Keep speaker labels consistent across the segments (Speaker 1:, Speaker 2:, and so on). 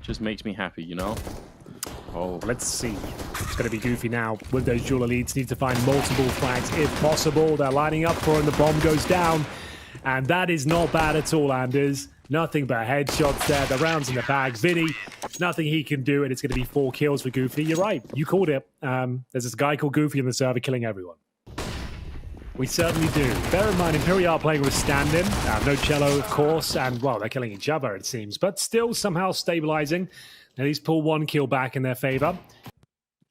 Speaker 1: Just makes me happy, you know?
Speaker 2: Oh, let's see. It's going to be Goofy now with those dual elites. Need to find multiple flags if possible. They're lining up for it, and the bomb goes down. And that is not bad at all, Anders. Nothing but headshots there. The round's in the bag. Vinny, nothing he can do, and it's going to be 4 kills for Goofy. You're right. You called it. There's this guy called Goofy in the server killing everyone. We certainly do. Bear in mind, Imperial are playing with stand-in. No cello, of course, and, well, they're killing each other, it seems. But still somehow stabilizing. At least pull 1 kill back in their favor.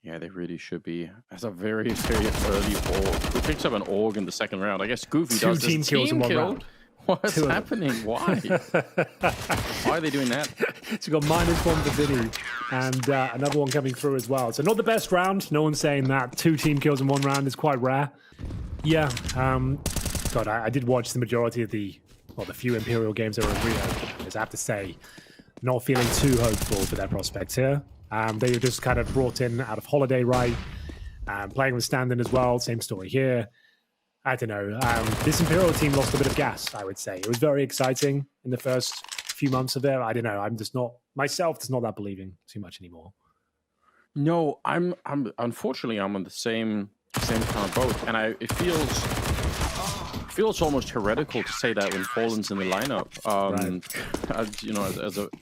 Speaker 1: Yeah, they really should be. That's a very, very early org. Who picks up an org in the second round? I guess Goofy does.
Speaker 2: 2 team kills in 1 round.
Speaker 1: What's happening? Why? Why are they doing that?
Speaker 2: So we've got -1 for Vinny and another one coming through as well. So not the best round. No one's saying that. 2 team kills in 1 round is quite rare. Yeah. God, I did watch the majority of the few Imperial games that were in Rio. I have to say, not feeling too hopeful for their prospects here. They were just kind of brought in out of holiday, right? Playing with stand-in as well. Same story here. I don't know. This Imperial team lost a bit of gas, I would say. It was very exciting in the first few months of it. I don't know. I'm just not, myself, just not that believing too much anymore.
Speaker 1: No, I'm unfortunately, I'm on the same kind of boat. And it feels almost heretical to say that when Fallen's in the lineup. Right. You know,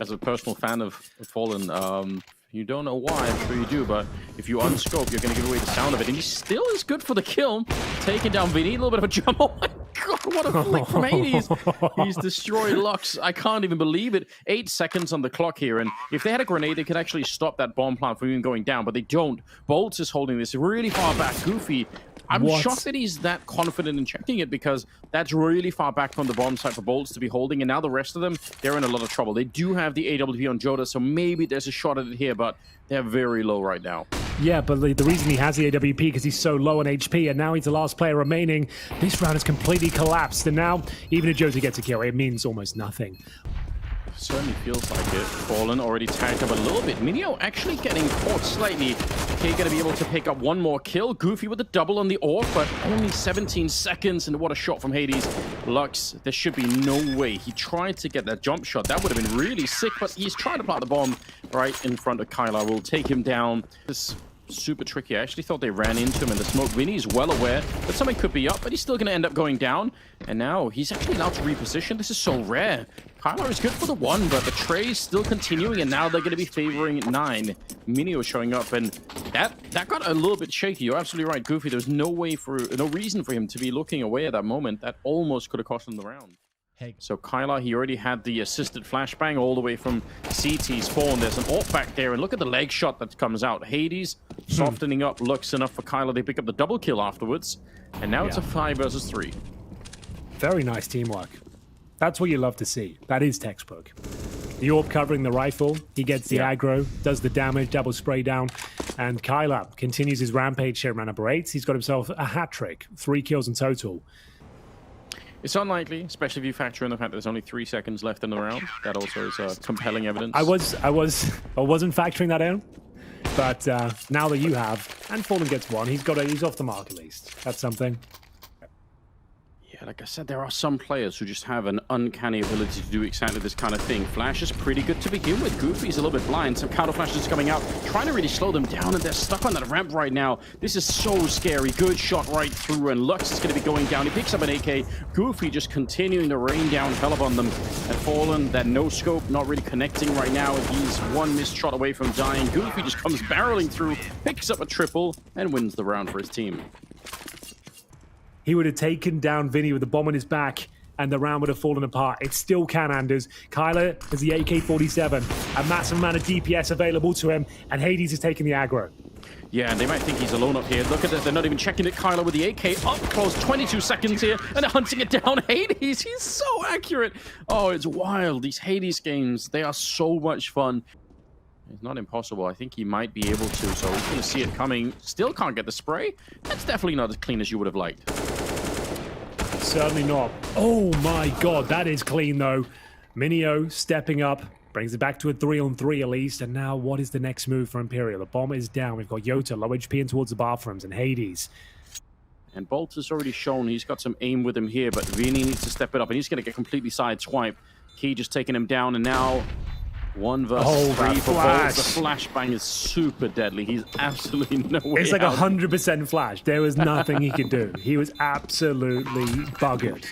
Speaker 1: as a personal fan of Fallen, you don't know why, I'm sure you do, but if you unscope, you're going to give away the sound of it. And he still is good for the kill. Taking down Vinny, a little bit of a jump. Oh my god, what a flick from Hades. He's destroyed Lux. I can't even believe it. 8 seconds on the clock here, and if they had a grenade, they could actually stop that bomb plant from even going down, but they don't. Bolts is holding this really far back. Goofy, I'm shocked that he's that confident in checking it, because that's really far back from the bomb site for Bolts to be holding, and now the rest of them, they're in a lot of trouble. They do have the AWP on Joda, so maybe there's a shot at it here, but they're very low right now.
Speaker 2: Yeah, but the reason he has the AWP because he's so low on HP, and now he's the last player remaining. This round has completely collapsed, and now even if Josie gets a kill, it means almost nothing.
Speaker 1: Certainly feels like it. Fallen already tagged up a little bit. Minio actually getting caught slightly. Okay, gonna be able to pick up 1 more kill. Goofy with the double on the orb, but only 17 seconds, and what a shot from Hades. Lux, there should be no way. He tried to get that jump shot. That would have been really sick, but he's trying to plant the bomb right in front of Kyla. Will take him down. This super tricky. I actually thought they ran into him in the smoke. Vinny's well aware that something could be up, but he's still going to end up going down. And now he's actually allowed to reposition. This is so rare. Kyla is good for the 1, but the tray's still continuing, and now they're going to be favoring 9. Minio showing up, and that got a little bit shaky. You're absolutely right, Goofy. There's no reason for him to be looking away at that moment. That almost could have cost him the round. Hey. So Kyla, he already had the assisted flashbang all the way from CT spawn. There's an AWP back there, and look at the leg shot that comes out. Hades softening up looks enough for Kyla. They pick up the double kill afterwards, and now it's a 5 versus 3.
Speaker 2: Very nice teamwork. That's what you love to see. That is textbook. The AWP covering the rifle. He gets the aggro, does the damage, double spray down, and Kyla continues his rampage here around number 8. He's got himself a hat trick, 3 kills in total.
Speaker 1: It's unlikely, especially if you factor in the fact that there's only 3 seconds left in the round. That also is compelling evidence.
Speaker 2: I wasn't factoring that in, but now that you have, and Fallen gets 1, he's off the mark at least. That's something.
Speaker 1: Yeah, like I said, there are some players who just have an uncanny ability to do exactly this kind of thing. Flash is pretty good to begin with. Goofy's a little bit blind. Some counter flashes coming out, trying to really slow them down, and they're stuck on that ramp right now. This is so scary. Good shot right through, and Lux is going to be going down. He picks up an AK. Goofy just continuing to rain down hell upon them. And Fallen, that no scope, not really connecting right now. He's 1 missed shot away from dying. Goofy just comes barreling through, picks up a triple, and wins the round for his team.
Speaker 2: He would have taken down Vinny with the bomb on his back, and the round would have fallen apart. It still can, Anders. Kyla has the AK-47, a massive amount of DPS available to him, and Hades is taking the aggro.
Speaker 1: Yeah, and they might think he's alone up here. Look at this. They're not even checking it. Kyla with the AK up close. 22 seconds here, and they're hunting it down. Hades, he's so accurate. Oh, it's wild. These Hades games, they are so much fun. It's not impossible. I think he might be able to, so he's going to see it coming. Still can't get the spray. That's definitely not as clean as you would have liked.
Speaker 2: Certainly not. Oh my god, that is clean though. Minio stepping up, brings it back to a 3-on-3 at least, and now what is the next move for Imperial? The bomb is down. We've got Yota, low HP in towards the bathrooms, and Hades.
Speaker 1: And Bolt has already shown he's got some aim with him here, but Vinny needs to step it up, and he's going to get completely sideswiped. Key just taking him down, and now 1 versus 3 for
Speaker 2: flash.
Speaker 1: Bolts. The flashbang is super deadly. He's absolutely no way
Speaker 2: It's like
Speaker 1: out.
Speaker 2: 100% flash. There was nothing he could do. He was absolutely buggered.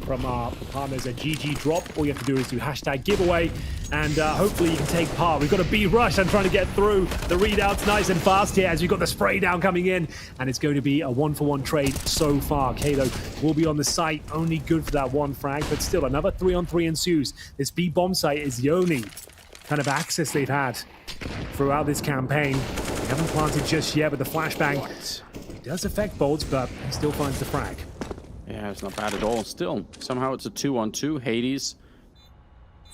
Speaker 2: From our partners at GG Drop, all you have to do is do hashtag giveaway, and hopefully you can take part. We've got a B rush. I'm trying to get through the readouts nice and fast here as we've got the spray down coming in, and it's going to be a 1-for-1 trade so far. Kalo will be on the site, only good for that 1 frag, but still another 3-on-3 ensues. This B bomb site is the only kind of access they've had throughout this campaign. They haven't planted just yet, but the flashbang it does affect Bolts, but he still finds the frag.
Speaker 1: Yeah, it's not bad at all. Still, somehow it's a 2-on-2. Hades.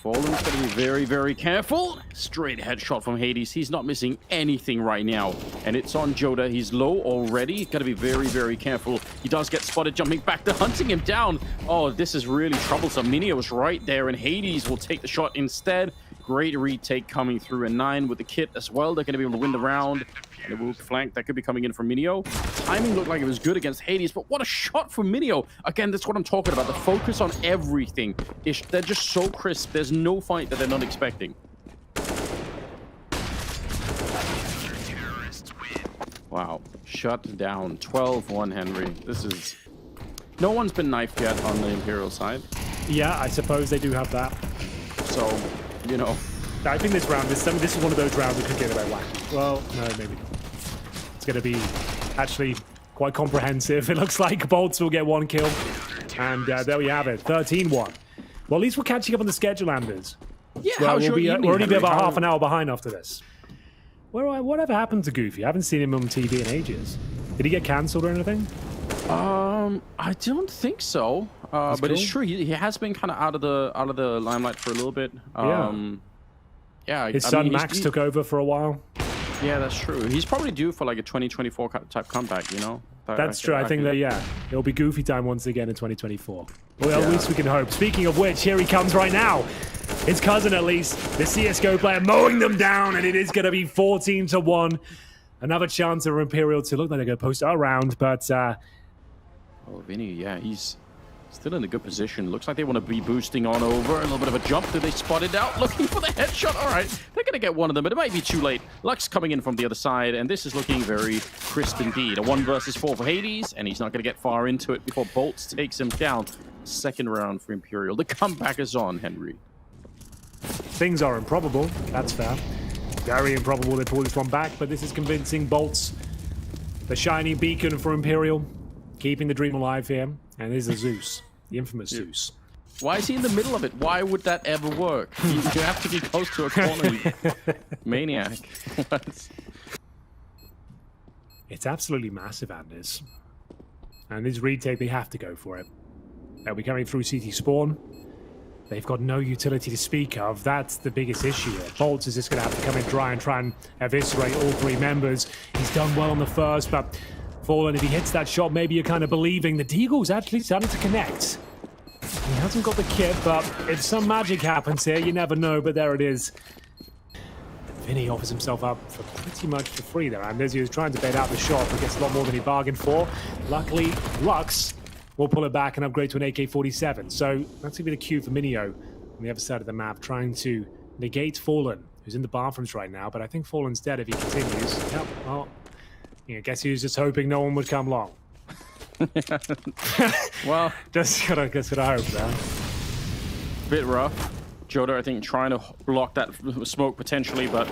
Speaker 1: Fallen's got to be very, very careful. Straight headshot from Hades. He's not missing anything right now. And it's on Joda. He's low already. Got to be very, very careful. He does get spotted jumping back. They're hunting him down. Oh, this is really troublesome. Minio's right there, and Hades will take the shot instead. Great retake coming through, and 9 with the kit as well. They're going to be able to win the round. And a Wook flank that could be coming in from Minio. Timing looked like it was good against Hades, but what a shot from Minio. Again, that's what I'm talking about. The focus on everything. They're just so crisp. There's no fight that they're not expecting. Wow. Shut down. 12-1, Henry. This is... No one's been knifed yet on the Imperial side.
Speaker 2: Yeah, I suppose they do have that.
Speaker 1: So, you know...
Speaker 2: I think this round, this is one of those rounds that could get a bit wacky. Well, no, maybe not. It's going to be actually quite comprehensive. It looks like Bolts will get 1 kill. And there we have it, 13-1. Well, at least we're catching up on the schedule, Anders.
Speaker 1: Yeah,
Speaker 2: Well,
Speaker 1: how's your
Speaker 2: we'll
Speaker 1: evening,
Speaker 2: already be
Speaker 1: Henry?
Speaker 2: about half an hour behind after this. Whatever happened to Goofy? I haven't seen him on TV in ages. Did he get cancelled or anything?
Speaker 1: I don't think so. But
Speaker 2: cool.
Speaker 1: it's true. He has been kind of out of the limelight for a little bit. Yeah.
Speaker 2: His son Max took over for a while.
Speaker 1: Yeah, that's true. He's probably due for like a 2024 type comeback, you know?
Speaker 2: That's true. I think that, yeah, it'll be Goofy time once again in 2024. Well, at least we can hope. Speaking of which, here he comes right now. His cousin, at least, the CSGO player, mowing them down, and it is going to be 14-1. Another chance for Imperial to look like they're going to post our round, but...
Speaker 1: Oh, Vinny, yeah, he's still in a good position. Looks like they want to be boosting on over. A little bit of a jump. Do they spot it out? Looking for the headshot. All right, they're going to get one of them, but it might be too late. Lux coming in from the other side, and this is looking very crisp indeed. A 1 versus 4 for Hades, and he's not going to get far into it before Bolts takes him down. Second round for Imperial. The comeback is on, Henry.
Speaker 2: Things are improbable. That's fair. Very improbable they pull this one back, but this is convincing. Bolts, the shining beacon for Imperial, keeping the dream alive here. And there's a Zeus, the infamous Zeus.
Speaker 1: Why is he in the middle of it? Why would that ever work? You have to be close to a corner, you maniac.
Speaker 2: It's absolutely massive, Anders. And this retake, they have to go for it. They'll be coming through CT spawn. They've got no utility to speak of. That's the biggest issue here. Bolts is just going to have to come in dry and try and eviscerate all 3 members. He's done well on the first, but Fallen, if he hits that shot, maybe you're kind of believing the Deagle's actually starting to connect. He hasn't got the kit, but if some magic happens here, you never know, but there it is. Vinny offers himself up for pretty much for free there, and as he was trying to bait out the shot, but gets a lot more than he bargained for. Luckily, Lux will pull it back and upgrade to an AK-47. So that's going to be the cue for Minio on the other side of the map, trying to negate Fallen, who's in the bathrooms right now, but I think Fallen's dead if he continues. Yep, well, I guess he was just hoping no one would come along.
Speaker 1: Well,
Speaker 2: just gotta hope, man.
Speaker 1: Bit rough. Joda, I think, trying to block that smoke potentially, but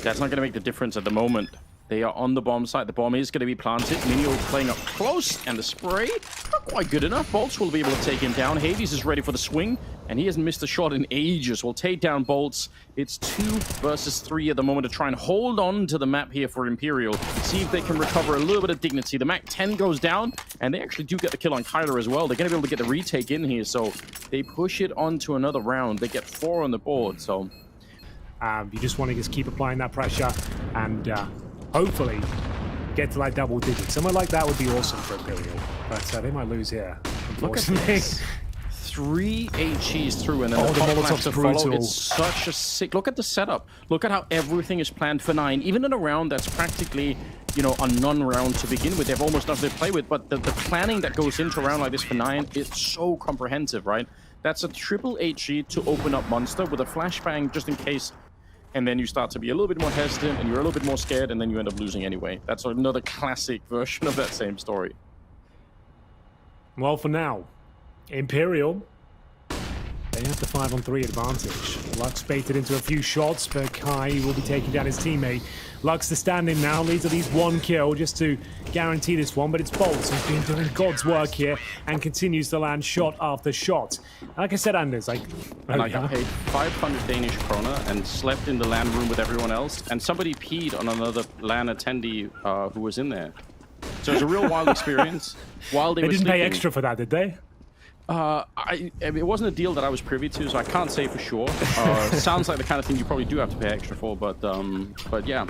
Speaker 1: that's not going to make the difference at the moment. They are on the bomb site. The bomb is going to be planted. Minio playing up close, and the spray, not quite good enough. Bolts will be able to take him down. Hades is ready for the swing, and he hasn't missed a shot in ages. We'll take down Bolts. It's 2 versus 3 at the moment to try and hold on to the map here for Imperial. See if they can recover a little bit of dignity. The Mac 10 goes down, and they actually do get the kill on Kyler as well. They're going to be able to get the retake in here, so they push it on to another round. They get 4 on the board, so...
Speaker 2: You just want to just keep applying that pressure, and... hopefully, get to like double digits. Somewhere like that would be awesome for Imperial, but they might lose here.
Speaker 1: Look at this. 3 HEs through, and then the top flash to follow. It's such a sick... Look at the setup. Look at how everything is planned for 9. Even in a round that's practically, you know, a non-round to begin with. They have almost nothing to play with, but the planning that goes into a round like this for 9 is so comprehensive, right? That's a triple HE to open up Monster with a flashbang just in case... and then you start to be a little bit more hesitant, and you're a little bit more scared, and then you end up losing anyway. That's another classic version of that same story.
Speaker 2: Well, for now, Imperial, they have the 5-on-3 advantage. Lux baited into a few shots, but Kai will be taking down his teammate. Lux the stand-in now, leads at least 1 kill just to guarantee this one, but it's Bolts who's been doing God's work here and continues to land shot after shot. Like I said, Anders, I
Speaker 1: got paid 500 Danish kroner and slept in the LAN room with everyone else, and somebody peed on another LAN attendee who was in there. So it was a real wild experience. While they
Speaker 2: didn't pay extra for that, did they?
Speaker 1: It wasn't a deal that I was privy to, so I can't say for sure. Sounds like the kind of thing you probably do have to pay extra for, but yeah,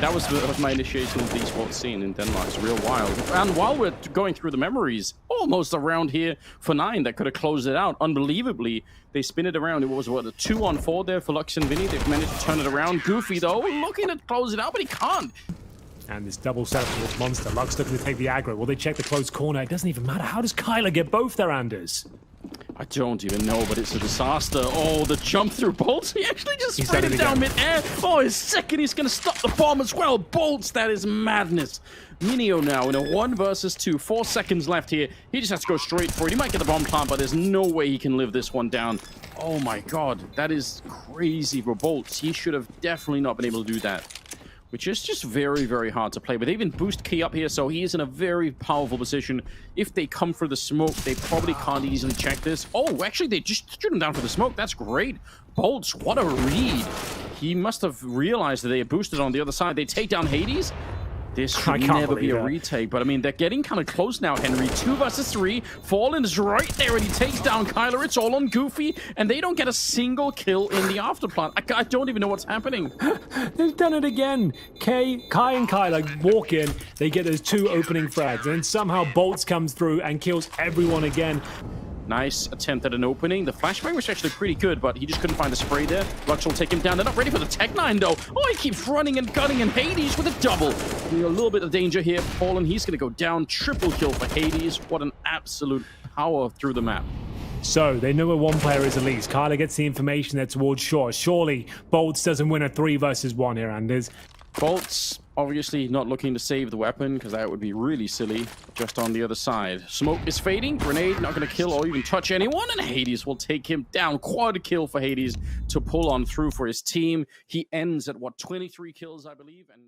Speaker 1: that was my initiation of the esports scene in Denmark. It's real wild. And while we're going through the memories, almost around here for 9 that could have closed it out. Unbelievably, they spin it around. It was, what, a 2-on-4 there for Lux and Vinny. They've managed to turn it around. Goofy, though, looking to close it out, but he can't.
Speaker 2: And this double setup towards Monster. Lux looking to take the aggro. Will they check the close corner? It doesn't even matter. How does Kyler get both their Anders?
Speaker 1: I don't even know, but it's a disaster. Oh, the jump through Bolts. He actually just sprayed him down mid-air. Oh, his second, he's going to stop the bomb as well. Bolts, that is madness. Minio now in a 1 versus 2. 4 seconds left here. He just has to go straight for it. He might get the bomb plant, but there's no way he can live this one down. Oh my god, that is crazy for Bolts. He should have definitely not been able to do that, which is just very, very hard to play. But they even boost Key up here, so he is in a very powerful position. If they come for the smoke, they probably can't easily check this. Oh, actually, they just shoot him down for the smoke. That's great. Bolts, what a read. He must have realized that they had boosted on the other side. They take down Hades. This should never be a retake, but I mean, they're getting kind of close now, Henry. 2 versus 3. Fallen is right there, and he takes down Kyler. It's all on Goofy, and they don't get a single kill in the afterplant. I don't even know what's happening.
Speaker 2: They've done it again. Kai and Kyler walk in, they get those 2 opening frags, and then somehow Bolts comes through and kills everyone again.
Speaker 1: Nice attempt at an opening. The flashbang was actually pretty good, but he just couldn't find the spray there. Lux will take him down. They're not ready for the Tech-9, though. Oh, he keeps running and gunning, and Hades with a double. A little bit of danger here. Fallen, he's going to go down. Triple kill for Hades. What an absolute power through the map.
Speaker 2: So, they know where one player is at least. Kyler gets the information there towards shore. Surely, Bolts doesn't win a 3 versus 1 here, Anders.
Speaker 1: Bolts obviously not looking to save the weapon, because that would be really silly. Just on the other side. Smoke is fading. Grenade not going to kill or even touch anyone, and Hades will take him down. Quad kill for Hades to pull on through for his team. He ends at, what, 23 kills, I believe? And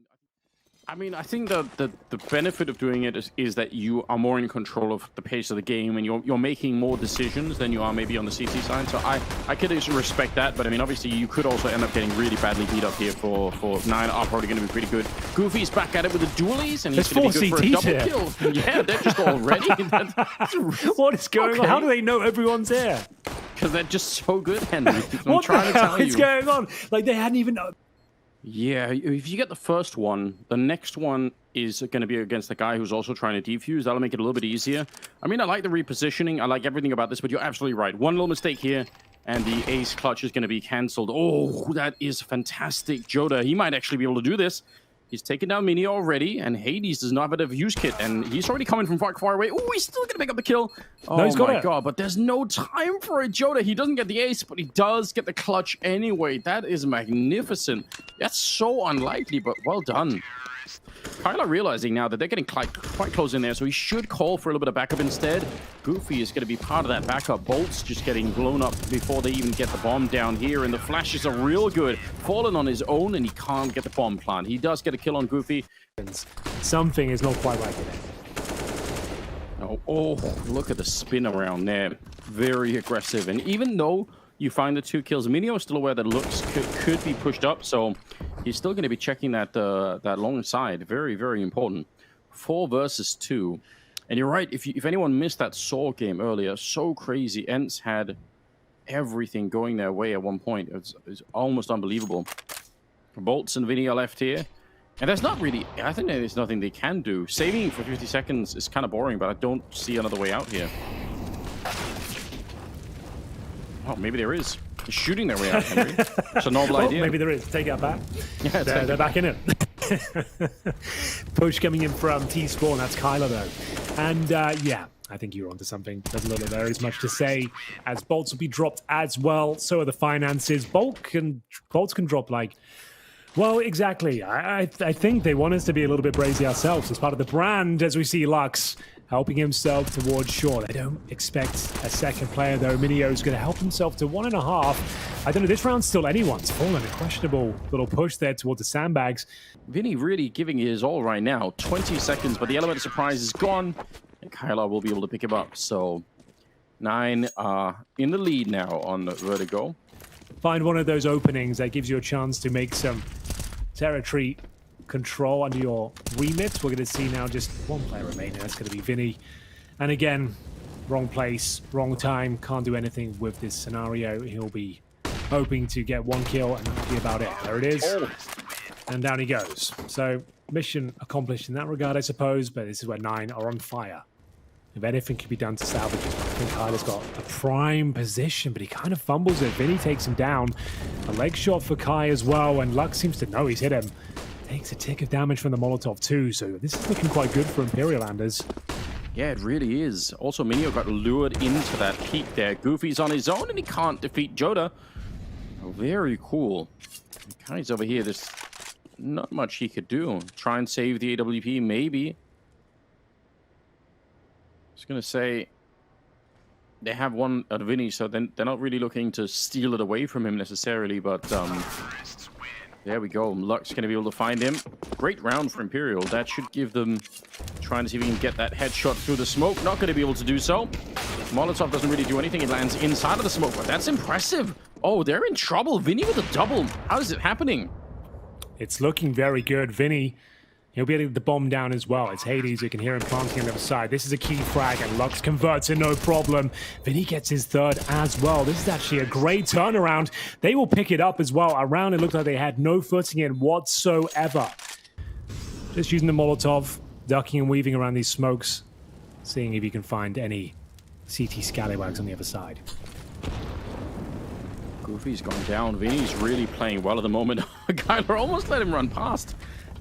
Speaker 1: I mean, I think the benefit of doing it is that you are more in control of the pace of the game, and you're making more decisions than you are maybe on the CT side. So I could respect that, but I mean, obviously you could also end up getting really badly beat up here for 9 are probably going to be pretty good. Goofy's back at it with the dualies, and he's going to be good for a double kill. Yeah, they're just all ready.
Speaker 2: What is going on? How do they know everyone's here?
Speaker 1: Because they're just so good, Henry.
Speaker 2: What the hell is going on? Like, they hadn't even...
Speaker 1: Yeah, if you get the first one, the next one is going to be against the guy who's also trying to defuse. That'll make it a little bit easier. I mean, I like the repositioning. I like everything about this, but you're absolutely right. One little mistake here, and the ace clutch is going to be cancelled. Oh, that is fantastic. Joda, he might actually be able to do this. He's taken down Mini already, and Hades does not have a defuse kit, and he's already coming from far away. Oh, he's still going to pick up the kill. Oh, no, my God, but there's no time for it. Joda, he doesn't get the ace, but he does get the clutch anyway. That is magnificent. That's so unlikely, but well done. Kyler realizing now that they're getting quite close in there, so he should call for a little bit of backup instead. Goofy is going to be part of that backup. Bolts just getting blown up before they even get the bomb down here, and the flashes are real good. Fallen on his own, and he can't get the bomb plant. He does get a kill on Goofy.
Speaker 2: Something is not quite right today.
Speaker 1: Oh, look at the spin around there. Very aggressive, and even though you find the 2 kills, Minio is still aware that Lux could be pushed up, so he's still going to be checking that long side. Very, very important. 4 versus 2. And you're right, if anyone missed that Saw game earlier, so crazy. Ence had everything going their way at one point. It's almost unbelievable. Bolts and Vinny are left here. And there's not really... I think there's nothing they can do. Saving for 50 seconds is kind of boring, but I don't see another way out here. Oh, maybe there is. They're shooting their way out, Henry. It's a novel idea.
Speaker 2: Maybe there is. Take that back. Yeah, they're back in it. Push coming in from T-Spawn. That's Kyler, though. And, yeah, I think you're onto something. There's a little there is much to say, as bolts will be dropped as well. So are the finances. Bolts can drop like, well, exactly. I think they want us to be a little bit brazy ourselves as part of the brand, as we see Lux helping himself towards shore. They don't expect a second player, though. Minio's going to help himself to 1.5. I don't know, this round's still anyone's. Fallen, a questionable little push there towards the sandbags.
Speaker 1: Vinny really giving his all right now. 20 seconds, but the element of surprise is gone. And Kyler will be able to pick him up. So 9 in the lead now on Vertigo.
Speaker 2: Find one of those openings that gives you a chance to make some territory control under your remit. We're going to see now just one player remaining. That's going to be Vinny. And again, wrong place, wrong time. Can't do anything with this scenario. He'll be hoping to get 1 kill, and that'll be about it. There it is. Oh. And down he goes. So mission accomplished in that regard, I suppose. But this is where 9 are on fire. If anything can be done to salvage it, I think Kyler's got a prime position, but he kind of fumbles it. Vinny takes him down. A leg shot for Kai as well, and Lux seems to know he's hit him. Takes a tick of damage from the Molotov too, so this is looking quite good for Imperial Landers.
Speaker 1: Yeah, it really is. Also, Minio got lured into that peak there. Goofy's on his own, and he can't defeat Joda. Oh, very cool. Kai's over here. There's not much he could do. Try and save the AWP, maybe. I was going to say, they have one at Vinny, so then they're not really looking to steal it away from him necessarily, but there we go. Lux going to be able to find him. Great round for Imperial. That should give them, trying to see if he can get that headshot through the smoke. Not going to be able to do so. Molotov doesn't really do anything. It lands inside of the smoke, but that's impressive. Oh, they're in trouble. Vinny with a double. How is it happening?
Speaker 2: It's looking very good. Vinny, he'll be able to get the bomb down as well. It's Hades. You can hear him planting on the other side. This is a key frag, and Lux converts it, no problem. Vinny gets his 3rd as well. This is actually a great turnaround. They will pick it up as well. Around, it looked like they had no footing in whatsoever. Just using the Molotov, ducking and weaving around these smokes, seeing if you can find any CT scallywags on the other side.
Speaker 1: Goofy's gone down. Vinny's really playing well at the moment. Kyler almost let him run past.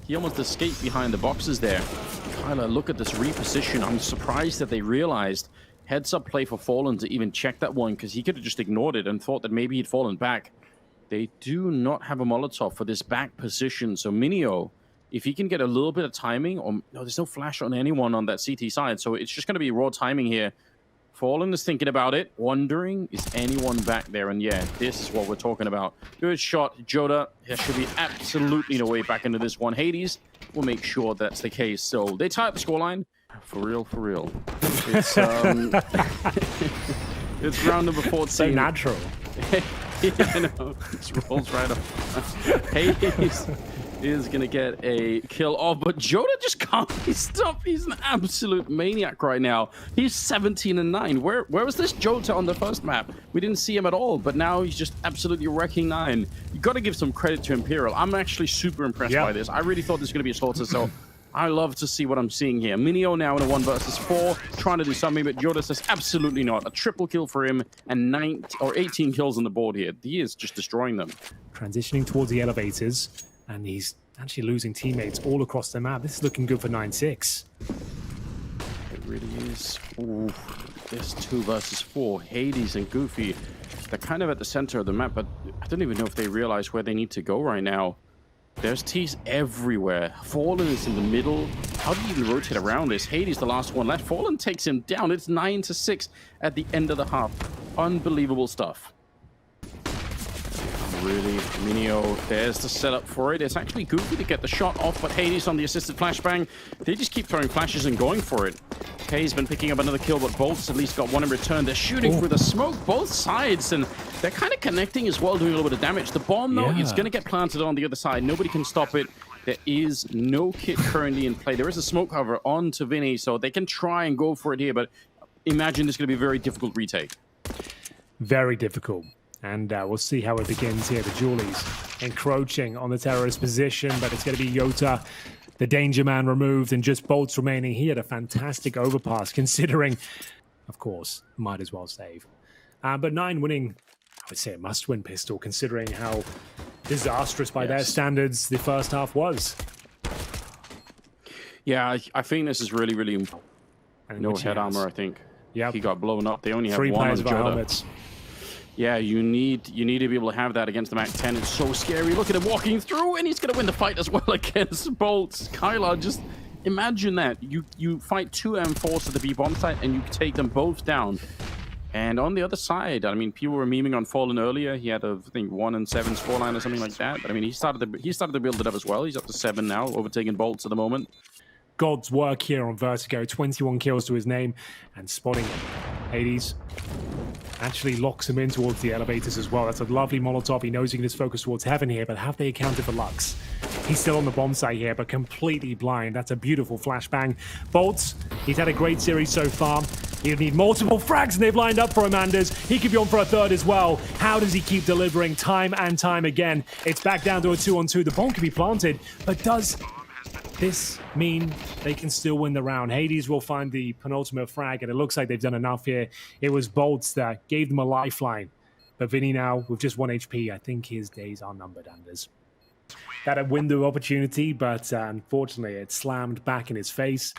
Speaker 1: He almost escaped behind the boxes there. Kyler, look at this reposition. I'm surprised that they realized heads-up play for Fallen to even check that one, because he could have just ignored it and thought that maybe he'd fallen back. They do not have a Molotov for this back position, so Minio, if he can get a little bit of timing, or no, there's no flash on anyone on that CT side, so it's just going to be raw timing here. Fallen is thinking about it, wondering, is anyone back there? And yeah, this is what we're talking about. Good shot, Joda. There should be absolutely no way back into this one. Hades will make sure that's the case. So they tie up the scoreline. For real, for real. It's, it's round number 14.
Speaker 2: So natural.
Speaker 1: Yeah, I know. Just rolls right up. Hades is going to get a kill off, but Joda just can't be stopped. He's an absolute maniac right now. He's 17-9. Where was this Joda on the first map? We didn't see him at all, but now he's just absolutely wrecking 9. You got to give some credit to Imperial. I'm actually super impressed by this. I really thought this was going to be a slaughter, so I love to see what I'm seeing here. Minio now in a 1 versus 4, trying to do something, but Joda says absolutely not. A triple kill for him and 18 kills on the board here. He is just destroying them.
Speaker 2: Transitioning towards the elevators, and he's actually losing teammates all across the map. This is looking good for 9-6.
Speaker 1: It really is. Ooh, this 2 versus 4. Hades and Goofy, they're kind of at the center of the map, but I don't even know if they realize where they need to go right now. There's T's everywhere. Fallen is in the middle. How do you even rotate around this? Hades the last one left. Fallen takes him down. It's 9-6 at the end of the half. Unbelievable stuff. Really, Minio, there's the setup for it. It's actually Goofy to get the shot off, but Hades on the assisted flashbang. They just keep throwing flashes and going for it. Kay's been picking up another kill, but Bolt's at least got one in return. They're shooting through the smoke, both sides, and they're kind of connecting as well, doing a little bit of damage. The bomb, though, it's going to get planted on the other side. Nobody can stop it. There is no kit currently in play. There is a smoke cover onto Vinny, so they can try and go for it here, but imagine this is going to be a very difficult retake.
Speaker 2: Very difficult. And we'll see how it begins here. The Julies encroaching on the terrorist position, but it's going to be Yota, the danger man, removed, and just Bolts remaining. He had a fantastic overpass, considering, of course, might as well save. But 9 winning, I would say a must-win pistol, considering how disastrous by their standards the first half was.
Speaker 1: Yeah, I think this is really, really important. No head armor, I think.
Speaker 2: Yep.
Speaker 1: He got blown up. They only have
Speaker 2: 3
Speaker 1: one on
Speaker 2: players without
Speaker 1: Joda.
Speaker 2: helmets.
Speaker 1: Yeah, you need to be able to have that against the Mac 10. It's so scary. Look at him walking through, and he's going to win the fight as well against Bolts. Kyla, just imagine that. You fight 2 M4s at the B bomb site, and you take them both down. And on the other side, I mean, people were memeing on Fallen earlier. He had, I think, 1-7 scoreline or something like that. But I mean, he started to build it up as well. He's up to 7 now, overtaking Bolts at the moment.
Speaker 2: God's work here on Vertigo. 21 kills to his name, and spotting him. Hades actually locks him in towards the elevators as well. That's a lovely Molotov. He knows he can just focus towards heaven here, but have they accounted for Lux? He's still on the bomb site here, but completely blind. That's a beautiful flashbang. Bolts, he's had a great series so far. He'll need multiple frags, and they've lined up for him, Anders. He could be on for a third as well. How does he keep delivering time and time again? It's back down to a 2-on-2. The bomb can be planted, but does this mean they can still win the round? Hades will find the penultimate frag, and it looks like they've done enough here. It was Bolts that gave them a lifeline. But Vinny now, with just 1 HP, I think his days are numbered, Anders. That a window opportunity, but unfortunately, it slammed back in his face.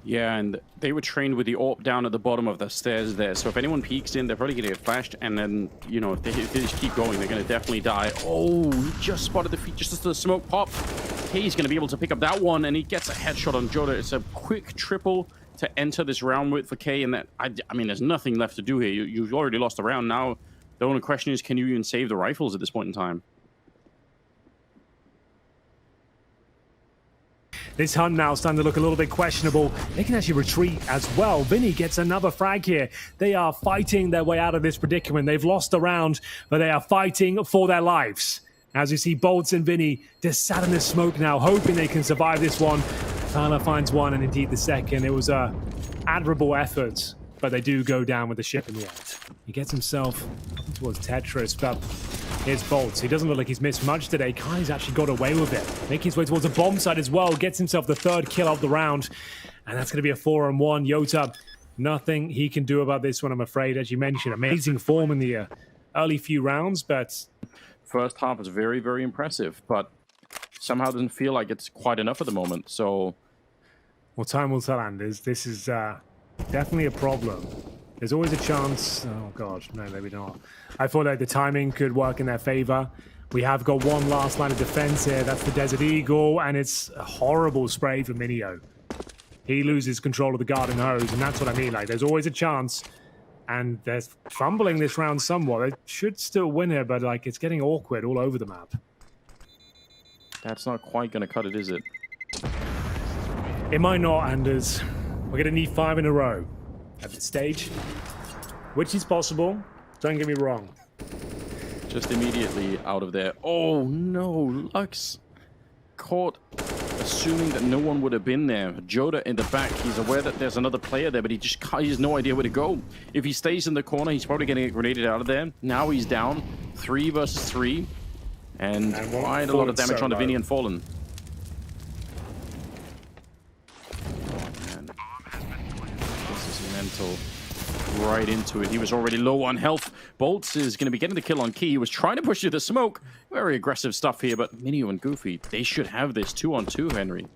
Speaker 1: Yeah, and they were trained with the AWP down at the bottom of the stairs there. So if anyone peeks in, they're probably going to get flashed. And then, you know, if they just keep going, they're going to definitely die. Oh, he just spotted the feet just as the smoke popped. He's going to be able to pick up that one, and he gets a headshot on Joda. It's a quick triple to enter this round with for K. And that, I mean, there's nothing left to do here. You've already lost the round. Now, the only question is, can you even save the rifles at this point in time?
Speaker 2: This hunt now starting to look a little bit questionable. They can actually retreat as well. Vinny gets another frag here. They are fighting their way out of this predicament. They've lost the round, but they are fighting for their lives. As you see, Bolts and Vinny just sat in the smoke now, hoping they can survive this one. Tyler finds one, and indeed the second. It was a admirable effort, but they do go down with the ship in the end. He gets himself towards Tetris, but here's Bolts. He doesn't look like he's missed much today. Kai's actually got away with it. Making his way towards a bomb site as well. Gets himself the 3rd kill of the round. And that's going to be a 4-on-1. Yota, nothing he can do about this one, I'm afraid. As you mentioned, amazing form in the early few rounds, but...
Speaker 1: First half is very, very impressive, but somehow doesn't feel like it's quite enough at the moment, so...
Speaker 2: Well, time will tell, Anders. This is definitely a problem. There's always a chance... Oh, God. No, maybe not. I thought that the timing could work in their favor. We have got one last line of defense here. That's the Desert Eagle, and it's a horrible spray for Minio. He loses control of the garden hose, and that's what I mean. Like, there's always a chance, and they're fumbling this round somewhat. They should still win it, but, like, it's getting awkward all over the map.
Speaker 1: That's not quite going to cut it, is it?
Speaker 2: It might not, Anders. We're going to need 5 in a row at this stage, which is possible. Don't get me wrong.
Speaker 1: Just immediately out of there. Oh, no. Lux caught, assuming that no one would have been there. Joda in the back. He's aware that there's another player there, but he has no idea where to go. If he stays in the corner, he's probably going to get grenaded out of there. Now he's down. 3 versus 3. And quite a lot of damage on the Vinny and Fallen. Mental right into it. He was already low on health. Bolts is going to be getting the kill on Key. He was trying to push through the smoke. Very aggressive stuff here, but Minio and Goofy, they should have this 2-on-2, Henry.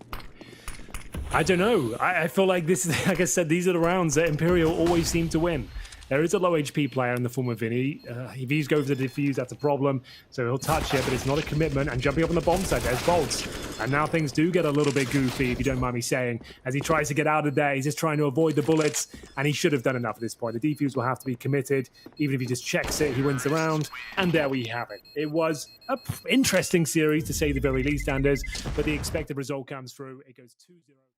Speaker 2: I don't know. I feel like this is, like I said, these are the rounds that Imperial always seem to win. There is a low HP player in the form of Vinny. If he goes to defuse, that's a problem. So he'll touch it, but it's not a commitment. And jumping up on the bomb site, there's Bolts. And now things do get a little bit goofy, if you don't mind me saying. As he tries to get out of there, he's just trying to avoid the bullets. And he should have done enough at this point. The defuse will have to be committed. Even if he just checks it, he wins the round. And there we have it. It was an interesting series, to say the very least, Anders. But the expected result comes through. It goes 2-0.